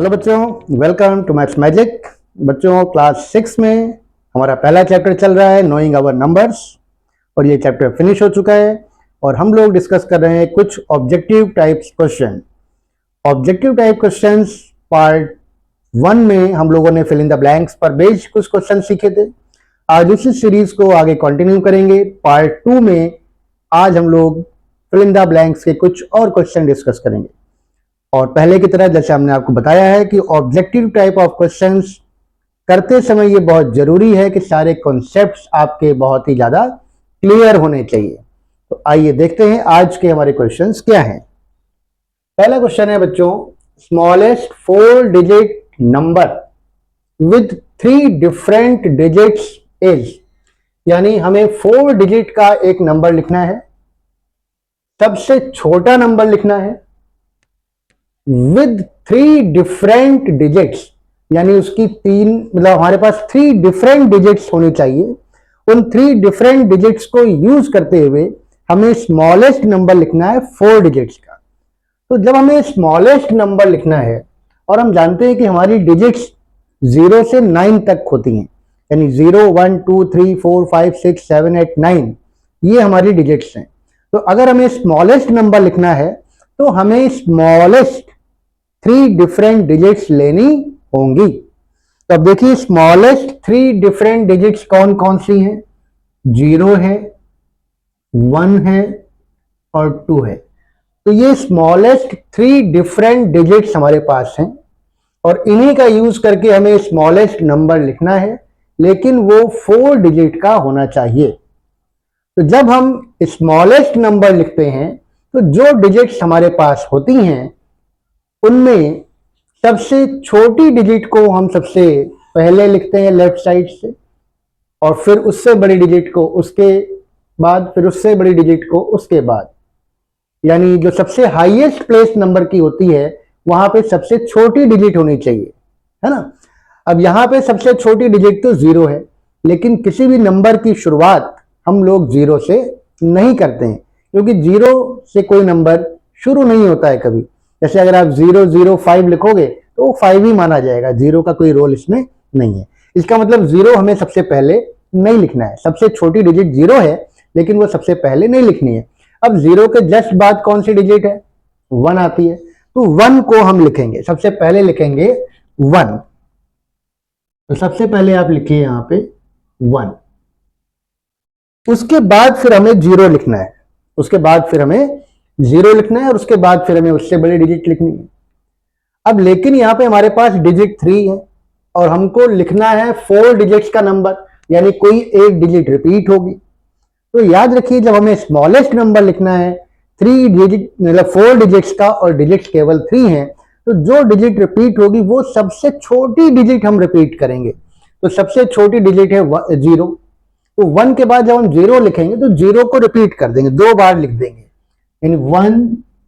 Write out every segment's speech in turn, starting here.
Hello बच्चों, welcome to maths magic. बच्चों, class 6 में हमारा पहला चैप्टर चल रहा है नोइंग आवर नंबर्स और ये चैप्टर फिनिश हो चुका है और हम लोग डिस्कस कर रहे हैं कुछ objective types question. Objective type questions part 1 में हम लोगों ने फिल इन द ब्लैंक्स पर बेस्ड कुछ क्वेश्चन सीखे थे। आज उसी सीरीज को आगे कंटिन्यू करेंगे। पार्ट 2 में आज हम लोग फिल इन द ब्लैंक्स के कुछ और क्वेश्चन डिस्कस करेंगे। और पहले की तरह जैसे हमने आपको बताया है कि ऑब्जेक्टिव टाइप ऑफ क्वेश्चंस करते समय ये बहुत जरूरी है कि सारे कॉन्सेप्ट्स आपके बहुत ही ज्यादा क्लियर होने चाहिए। तो आइए देखते हैं आज के हमारे क्वेश्चंस क्या हैं। पहला क्वेश्चन है बच्चों, smallest 4 digit number with 3 different digits is, यानी हमें 4 डिजिट का एक नंबर लिखना है, सबसे छोटा नंबर लिखना है विद 3 डिफरेंट डिजिट्स, यानी उसकी हमारे पास 3 डिफरेंट डिजिट्स होनी चाहिए। उन 3 डिफरेंट डिजिट्स को यूज करते हुए हमें स्मॉलेस्ट नंबर लिखना है 4 डिजिट्स का। तो जब हमें स्मॉलेस्ट नंबर लिखना है और हम जानते हैं कि हमारी डिजिट्स 0 से 9 तक होती हैं, यानी 0 1 2 3 4 5 6 7 8 9 ये हमारी डिजिट्स हैं। तो अगर हमें स्मॉलेस्ट नंबर लिखना है तो हमें स्मॉलेस्ट 3 डिफरेंट डिजिट्स लेनी होंगी। तो अब देखिए स्मॉलेस्ट 3 डिफरेंट डिजिट्स कौन कौन सी हैं? 0 है, 1 है और 2 है। तो ये स्मॉलेस्ट 3 डिफरेंट डिजिट्स हमारे पास हैं और इन्हीं का यूज करके हमें स्मॉलेस्ट नंबर लिखना है, लेकिन वो 4 डिजिट का होना चाहिए। तो जब हम स्मॉलेस्ट नंबर लिखते हैं तो जो डिजिट्स हमारे पास होती हैं उनमें सबसे छोटी डिजिट को हम सबसे पहले लिखते हैं लेफ्ट साइड से, और फिर उससे बड़ी डिजिट को उसके बाद, फिर उससे बड़ी डिजिट को उसके बाद, यानी जो सबसे हाईएस्ट प्लेस नंबर की होती है वहां पे सबसे छोटी डिजिट होनी चाहिए, है ना। अब यहां पे सबसे छोटी डिजिट तो 0 है, लेकिन किसी भी नंबर की शुरुआत हम लोग 0 से नहीं करते हैं, क्योंकि 0 से कोई नंबर शुरू नहीं होता है कभी। जैसे अगर आप 005 लिखोगे तो वो 5 ही माना जाएगा, 0 का कोई रोल इसमें नहीं है। इसका मतलब 0 हमें सबसे पहले नहीं लिखना है। सबसे छोटी डिजिट 0 है, लेकिन वो सबसे पहले नहीं लिखनी है। अब 0 के जस्ट बाद कौन सी डिजिट है? 1 आती है, तो 1 को हम लिखेंगे, सबसे पहले लिखेंगे 1। तो सबसे पहले आप लिखिए यहां पे 1। उसके बाद फिर हमें 0 लिखना है, उसके बाद फिर हमें 0 लिखना है और उसके बाद फिर हमें उससे बड़ी डिजिट लिखनी है। अब लेकिन यहां पे हमारे पास डिजिट 3 है और हमको लिखना है 4 डिजिट्स का नंबर, यानी कोई एक डिजिट रिपीट होगी। तो याद रखिए जब हमें स्मॉलेस्ट नंबर लिखना है 3 डिजिट मतलब 4 डिजिट्स का और डिजिट्स केवल 3 हैं, तो जो डिजिट रिपीट होगी वो सबसे छोटी डिजिट हम रिपीट करेंगे। तो सबसे छोटी डिजिट है 0। तो 1 के बाद जब हम 0 लिखेंगे तो 0 को रिपीट कर देंगे, 2 बार लिख देंगे, यानी 1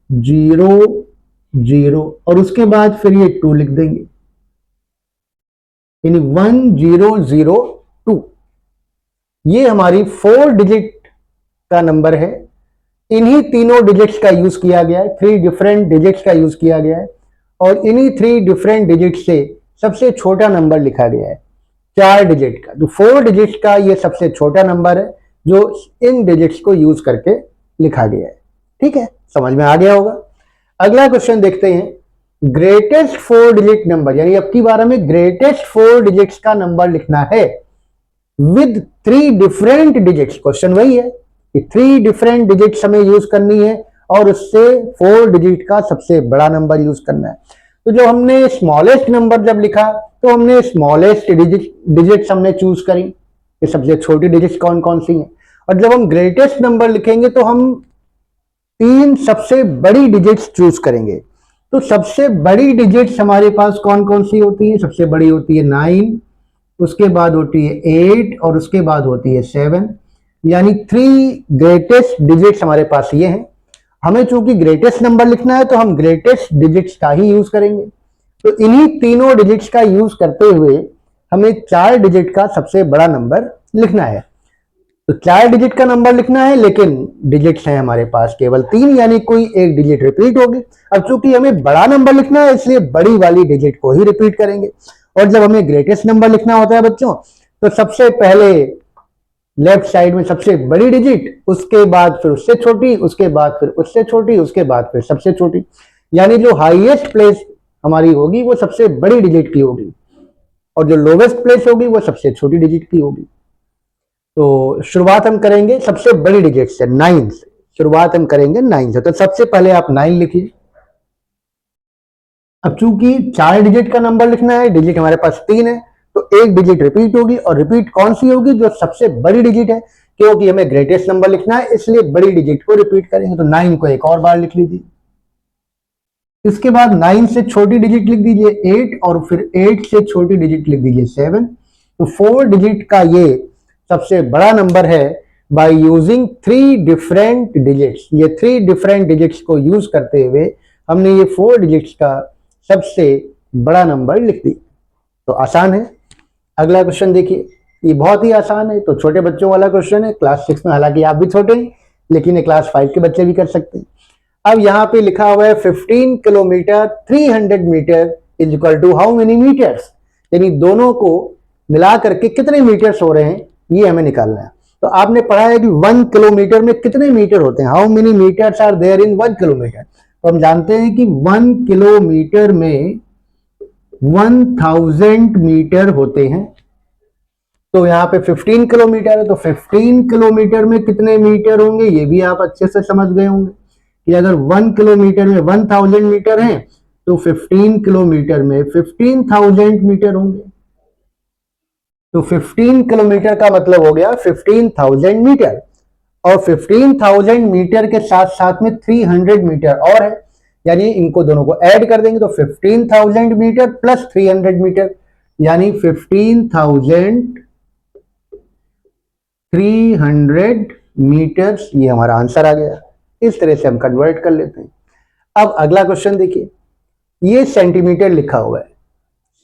0 0 और उसके बाद फिर ये 2 लिख देंगे, यानी 1 0 0 2। ये हमारी 4 डिजिट का नंबर है। इन्हीं तीनों डिजिट्स का यूज किया गया है, 3 डिफरेंट डिजिट्स का यूज किया गया है और इन्हीं 3 डिफरेंट डिजिट से सबसे छोटा नंबर लिखा गया है 4 डिजिट का। तो 4 डिजिट्स का ये सबसे छोटा नंबर है जो इन डिजिट्स को यूज करके लिखा गया है। ठीक है, समझ में आ गया होगा। अगला क्वेश्चन देखते हैं, ग्रेटेस्ट 4 डिजिट नंबर, यानी अब की बार हमें ग्रेटेस्ट 4 डिजिट्स का नंबर लिखना है विद 3 डिफरेंट डिजिट्स। क्वेश्चन वही है कि 3 डिफरेंट डिजिट्स हमें यूज करनी है और उससे 4 डिजिट का सबसे बड़ा नंबर यूज करना है। तो जो हमने स्मॉलेस्ट नंबर जब लिखा तो हमने स्मॉलेस्ट डिजिट्स हमने चूज करी कि सबसे छोटी डिजिट्स कौन कौन सी हैं, और जब हम ग्रेटेस्ट नंबर लिखेंगे तो हम 3 सबसे बड़ी डिजिट्स चूज करेंगे। तो सबसे बड़ी डिजिट्स हमारे पास कौन कौन सी होती है? सबसे बड़ी होती है 9, उसके बाद होती है 8 और उसके बाद होती है 7, यानी 3 ग्रेटेस्ट डिजिट्स हमारे पास ये हैं। हमें चूंकि ग्रेटेस्ट नंबर लिखना है तो हम ग्रेटेस्ट डिजिट्स का ही यूज करेंगे। तो इन्हीं तीनों डिजिट्स का यूज करते हुए हमें 4 डिजिट का सबसे बड़ा नंबर लिखना है। तो 4 डिजिट का नंबर लिखना है, लेकिन डिजिट्स हैं हमारे पास केवल 3, यानी कोई एक डिजिट रिपीट होगी। अब चूंकि हमें बड़ा नंबर लिखना है, इसलिए बड़ी वाली डिजिट को ही रिपीट करेंगे। और जब हमें ग्रेटेस्ट नंबर लिखना होता है बच्चों, तो सबसे पहले लेफ्ट साइड में सबसे बड़ी डिजिट, उसके बाद फिर उससे छोटी, उसके बाद फिर उससे छोटी, उसके बाद फिर सबसे छोटी, यानी जो हाईएस्ट प्लेस हमारी होगी वो सबसे बड़ी डिजिट की होगी, और जो लोवेस्ट प्लेस होगी वो सबसे छोटी डिजिट की होगी। तो शुरुआत हम करेंगे सबसे बड़ी डिजिट से, 9 से। शुरुआत हम करेंगे 9 से, तो सबसे पहले आप 9 लिखिए। अब चूंकि 4 डिजिट का नंबर लिखना है, डिजिट हमारे पास 3 है, तो एक डिजिट रिपीट होगी, और रिपीट कौन सी होगी? जो सबसे बड़ी डिजिट है, क्योंकि हमें ग्रेटेस्ट नंबर लिखना है, इसलिए बड़ी डिजिट को रिपीट करेंगे। तो 9 को एक और बार लिख लीजिए। इसके बाद 9 से छोटी डिजिट लिख दीजिए 8, और फिर 8 से छोटी डिजिट लिख दीजिए 7। तो 4 डिजिट का ये सबसे बड़ा नंबर है बाय यूजिंग 3 डिफरेंट डिजिट्स। ये 3 डिफरेंट डिजिट्स को यूज करते हुए हमने ये 4 डिजिट्स का सबसे बड़ा नंबर लिख दिया। तो आसान है। अगला क्वेश्चन देखिए, ये बहुत ही आसान है। तो छोटे बच्चों वाला क्वेश्चन है, क्लास 6 में, हालांकि आप भी छोटे हैं, लेकिन ये क्लास 5 के बच्चे भी कर सकते हैं। अब यहाँ पे लिखा हुआ है 15 kilometre 300 metre is equal to how many metres, यानी दोनों को मिला करके कितने मीटर्स हो रहे हैं, ये हमें निकालना है। तो आपने पढ़ा है कि 1 किलोमीटर में कितने मीटर होते हैं, how many metres are there in 1 kilometre. तो हम जानते हैं कि 1 किलोमीटर में 1000 मीटर होते हैं। तो यहाँ पे 15 किलोमीटर है, तो 15 किलोमीटर में कितने मीटर होंगे, ये भी आप अच्छे से समझ गए होंगे कि अगर 1 किलोमीटर में 1000 मीटर है, तो 15 किलोमीटर में 15000 मीटर होंगे। तो 15 किलोमीटर का मतलब हो गया 15000 मीटर, और 15000 मीटर के साथ साथ में 300 मीटर और है, यानी इनको दोनों को ऐड कर देंगे तो 15000 मीटर प्लस 300 मीटर, यानी 15300 मीटर्स, ये हमारा आंसर आ गया। इस तरह से हम कन्वर्ट कर लेते हैं। अब अगला क्वेश्चन देखिए, ये सेंटीमीटर लिखा हुआ है,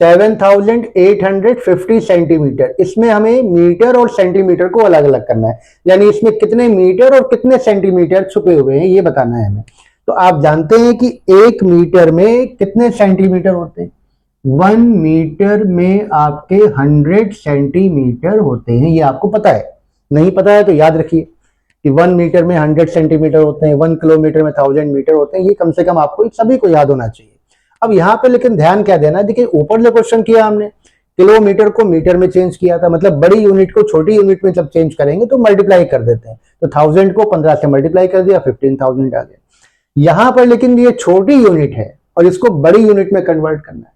7850 सेंटीमीटर। इसमें हमें मीटर और सेंटीमीटर को अलग अलग करना है, यानी इसमें कितने मीटर और कितने सेंटीमीटर छुपे हुए हैं ये बताना है हमें। तो आप जानते हैं कि 1 मीटर में कितने सेंटीमीटर होते हैं, 1 मीटर में आपके 100 सेंटीमीटर होते हैं, ये आपको पता है। नहीं पता है तो याद रखिए कि 1 मीटर में 100 सेंटीमीटर होते हैं, 1 किलोमीटर में 1000 मीटर होते हैं, ये कम से कम आपको सभी को याद होना चाहिए। अब यहाँ पे लेकिन ध्यान क्या देना है, देखिए ऊपर जो क्वेश्चन किया हमने, किलोमीटर को मीटर में चेंज किया था, मतलब बड़ी यूनिट को छोटी यूनिट में जब चेंज करेंगे तो मल्टीप्लाई कर देते हैं। तो 1000 को 15 से मल्टीप्लाई कर दिया, 15000 आ गया। यहाँ पर लेकिन ये छोटी यूनिट है और इसको बड़ी यूनिट में कन्वर्ट करना है।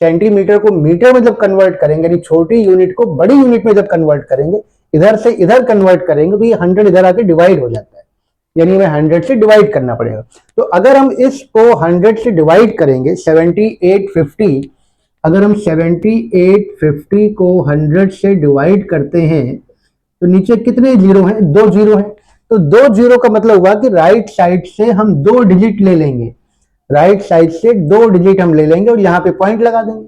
सेंटीमीटर को मीटर में जब कन्वर्ट करेंगे, यानी छोटी यूनिट को बड़ी यूनिट में जब कन्वर्ट करेंगे, इधर से इधर कन्वर्ट करेंगे, तो ये 100 इधर आके डिवाइड हो जाता है, यानी हमें 100 से डिवाइड करना पड़ेगा। तो अगर हम इसको 100 से डिवाइड करेंगे, 7850, अगर हम 7850 को 100 से डिवाइड करते हैं तो नीचे कितने जीरो हैं, 2 जीरो हैं। तो 2 जीरो का मतलब हुआ कि राइट साइड से हम 2 डिजिट ले लेंगे, राइट साइड से 2 डिजिट हम ले लेंगे और यहाँ पे पॉइंट लगा देंगे।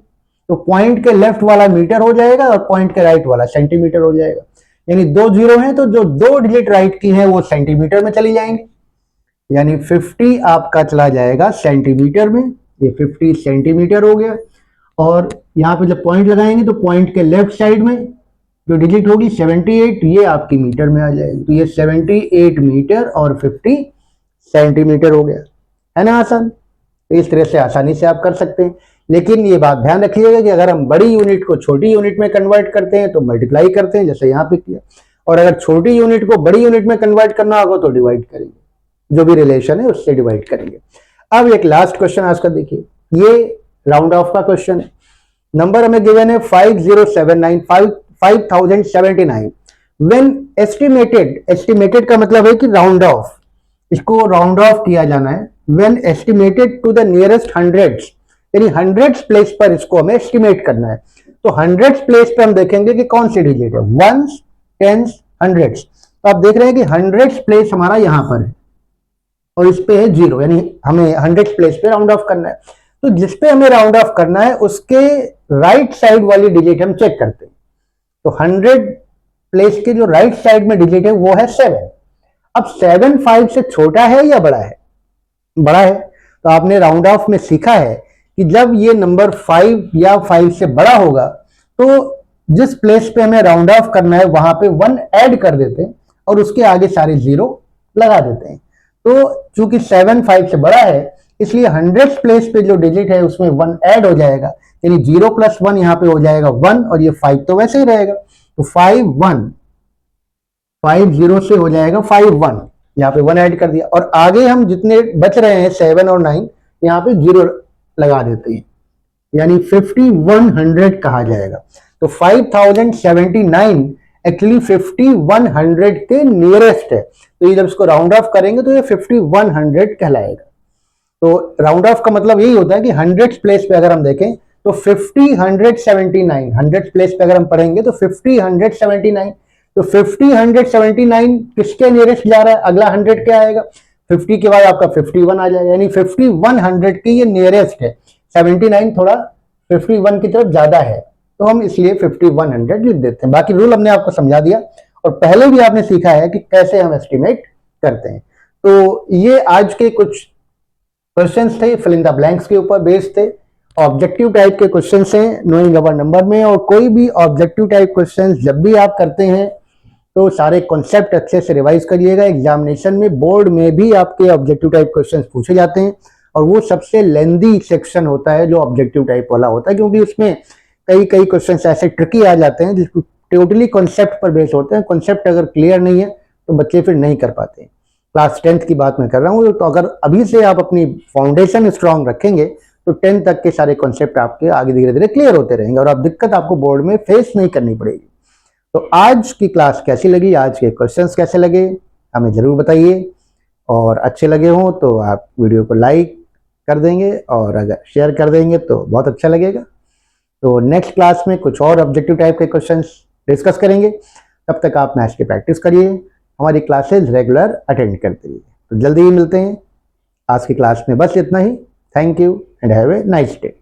तो पॉइंट के लेफ्ट वाला मीटर हो जाएगा और पॉइंट के राइट वाला सेंटीमीटर हो जाएगा, यानी 2 जीरो हैं, तो जो 2 डिजिट राइट की है वो सेंटीमीटर में चली जाएंगे, यानी 50 आपका चला जाएगा सेंटीमीटर में, ये 50 सेंटीमीटर हो गया। और यहाँ पे जब पॉइंट लगाएंगे तो पॉइंट के लेफ्ट साइड में जो डिजिट होगी 78, ये आपकी मीटर में आ जाएगी। तो ये 78 मीटर और 50 सेंटीमीटर हो गया, है ना आसान। तो इस तरह से आसानी से आप कर सकते हैं, लेकिन ये बात ध्यान रखिएगा कि अगर हम बड़ी यूनिट को छोटी यूनिट में कन्वर्ट करते हैं तो मल्टीप्लाई करते हैं, जैसे यहाँ पे किया, और अगर छोटी यूनिट को बड़ी यूनिट में कन्वर्ट करना होगा तो डिवाइड करेंगे, जो भी रिलेशन है उससे डिवाइड करेंगे। अब एक लास्ट क्वेश्चन आज का देखिए, ये राउंड ऑफ का क्वेश्चन है। नंबर हमें गिवन है 5079 व्हेन एस्टिमेटेड, एस्टिमेटेड का मतलब है कि राउंड ऑफ, इसको राउंड ऑफ किया जाना है। When estimated to the nearest hundreds, यानी हंड्रेड्स प्लेस पर इसको हमें एस्टिमेट करना है। तो हंड्रेड्स प्लेस पे हम देखेंगे कि कौन सी डिजिट है, वंस, टेंस, हंड्रेड्स। तो आप देख रहे हैं कि हंड्रेड्स प्लेस हमारा यहां पर है और इस पे है जीरो, यानी हमें हंड्रेड्स प्लेस पे राउंड ऑफ करना है। तो जिस पे हमें राउंड ऑफ करना है उसके राइट साइड वाली डिजिट हम चेक करते हैं। तो 100 प्लेस के जो राइट साइड में डिजिट है वो है 7। अब 7 5 से छोटा है या बड़ा है? बड़ा है। तो आपने राउंड ऑफ में सीखा है कि जब ये नंबर 5 या 5 से बड़ा होगा तो जिस प्लेस पे हमें राउंड ऑफ करना है वहां पे 1 ऐड कर देते हैं और उसके आगे सारे 0 लगा देते हैं। तो चूंकि 7 5 से बड़ा है इसलिए 100 प्लेस पे जो डिजिट है उसमें 1 ऐड हो जाएगा, यानी 0 + 1 यहाँ पे हो जाएगा 1 और ये 5 तो वैसे ही रहेगा। तो 5 1 5 0 से हो जाएगा 5 1, यहाँ पे 1 ऐड कर दिया और आगे हम जितने बच रहे हैं 7 और 9 यहाँ पे 0 लगा देते हैं, यानी 5100 कहा जाएगा। तो 5079 एक्चुअली 5100 के नियरेस्ट है, तो ये जब इसको राउंड ऑफ करेंगे तो ये 5100 कहलाएगा। तो राउंड ऑफ का मतलब यही होता है कि 100 प्लेस पे अगर हम देखें तो 50 179 100 प्लेस पे अगर हम पढ़ेंगे तो 50 179, तो 50 179 किसके नियरेस्ट जा रहा है? अगला 100 क्या आएगा? 50 के बाद आपका 51 आ जाएगा, यानी 5100 के ये नियरेस्ट है। 79 थोड़ा 51 की तरफ ज्यादा है तो हम इसलिए 5100 लिख देते हैं। बाकी रूल हमने आपको समझा दिया और पहले भी आपने सीखा है कि कैसे हम एस्टिमेट करते हैं। तो ये आज के कुछ क्वेश्चंस थे, फिल इन द ब्लैंक्स के ऊपर बेस्ड थे। ऑब्जेक्टिव टाइप के क्वेश्चंस हैं नोइंग अवर नंबर में, और कोई भी ऑब्जेक्टिव टाइप क्वेश्चंस जब भी आप करते हैं तो सारे कॉन्सेप्ट अच्छे से रिवाइज करिएगा। एग्जामिनेशन में बोर्ड में भी आपके ऑब्जेक्टिव टाइप क्वेश्चंस पूछे जाते हैं और वो सबसे लेंदी सेक्शन होता है जो ऑब्जेक्टिव टाइप वाला होता है, क्योंकि उसमें कई क्वेश्चंस ऐसे ट्रिकी आ जाते हैं जिसको टोटली कॉन्सेप्ट पर बेस होते हैं। कॉन्सेप्ट अगर क्लियर नहीं है तो बच्चे फिर नहीं कर पाते। क्लास 10th की बात मैं कर रहा हूँ, तो अगर अभी से आप अपनी फाउंडेशन स्ट्रांग रखेंगे तो 10th तक के सारे कॉन्सेप्ट आपके आगे धीरे धीरे क्लियर होते रहेंगे और आप दिक्कत आपको बोर्ड में फेस नहीं करनी पड़ेगी। तो आज की क्लास कैसी लगी, आज के क्वेश्चंस कैसे लगे हमें जरूर बताइए, और अच्छे लगे हों तो आप वीडियो को लाइक कर देंगे और अगर शेयर कर देंगे तो बहुत अच्छा लगेगा। तो नेक्स्ट क्लास में कुछ और ऑब्जेक्टिव टाइप के क्वेश्चंस डिस्कस करेंगे। तब तक आप मैथ्स की प्रैक्टिस करिए, हमारी क्लासेस रेगुलर अटेंड करते रहिए। तो जल्दी ही मिलते हैं। आज की क्लास में बस इतना ही। Thank you and have a nice day.